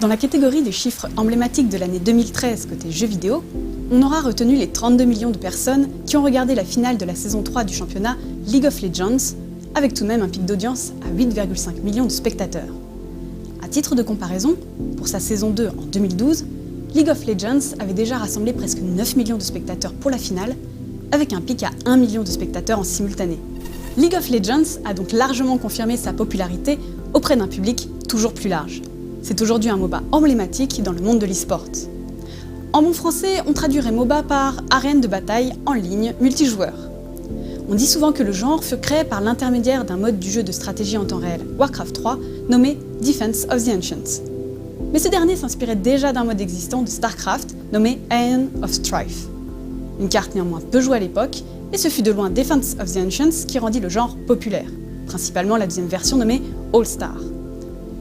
Dans la catégorie des chiffres emblématiques de l'année 2013 côté jeux vidéo, on aura retenu les 32 millions de personnes qui ont regardé la finale de la saison 3 du championnat League of Legends, avec tout de même un pic d'audience à 8,5 millions de spectateurs. À titre de comparaison, pour sa saison 2 en 2012, League of Legends avait déjà rassemblé presque 9 millions de spectateurs pour la finale, avec un pic à 1 million de spectateurs en simultané. League of Legends a donc largement confirmé sa popularité auprès d'un public toujours plus large. C'est aujourd'hui un MOBA emblématique dans le monde de l'e-sport. En bon français, on traduirait MOBA par arène de bataille en ligne multijoueur. On dit souvent que le genre fut créé par l'intermédiaire d'un mode du jeu de stratégie en temps réel, Warcraft 3, nommé Defense of the Ancients. Mais ce dernier s'inspirait déjà d'un mode existant de StarCraft, nommé Aeon of Strife. Une carte néanmoins peu jouée à l'époque, et ce fut de loin Defense of the Ancients qui rendit le genre populaire, principalement la deuxième version nommée All-Star.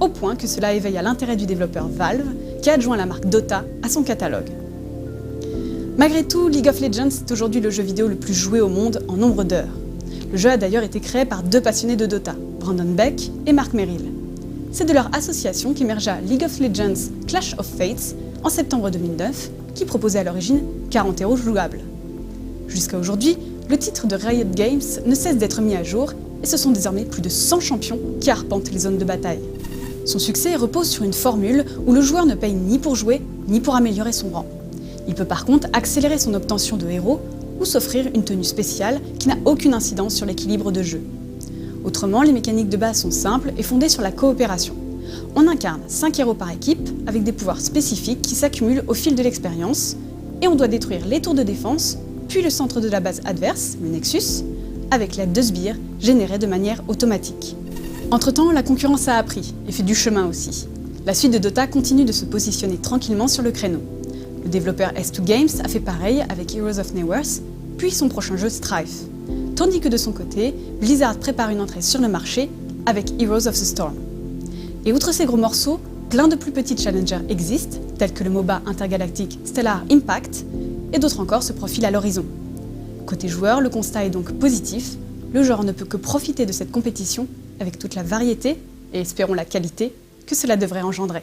Au point que cela éveilla l'intérêt du développeur Valve, qui a adjoint la marque Dota à son catalogue. Malgré tout, League of Legends est aujourd'hui le jeu vidéo le plus joué au monde en nombre d'heures. Le jeu a d'ailleurs été créé par deux passionnés de Dota, Brandon Beck et Mark Merrill. C'est de leur association qu'émergea League of Legends Clash of Fates en septembre 2009, qui proposait à l'origine 40 héros jouables. Jusqu'à aujourd'hui, le titre de Riot Games ne cesse d'être mis à jour et ce sont désormais plus de 100 champions qui arpentent les zones de bataille. Son succès repose sur une formule où le joueur ne paye ni pour jouer, ni pour améliorer son rang. Il peut par contre accélérer son obtention de héros ou s'offrir une tenue spéciale qui n'a aucune incidence sur l'équilibre de jeu. Autrement, les mécaniques de base sont simples et fondées sur la coopération. On incarne 5 héros par équipe avec des pouvoirs spécifiques qui s'accumulent au fil de l'expérience et on doit détruire les tours de défense, puis le centre de la base adverse, le Nexus, avec l'aide de sbires générés de manière automatique. Entre-temps, la concurrence a appris et fait du chemin aussi. La suite de Dota continue de se positionner tranquillement sur le créneau. Le développeur S2 Games a fait pareil avec Heroes of Newerth, puis son prochain jeu Strife. Tandis que de son côté, Blizzard prépare une entrée sur le marché avec Heroes of the Storm. Et outre ces gros morceaux, plein de plus petits challengers existent, tels que le MOBA intergalactique Stellar Impact, et d'autres encore se profilent à l'horizon. Côté joueur, le constat est donc positif, le genre ne peut que profiter de cette compétition avec toute la variété, et espérons la qualité, que cela devrait engendrer.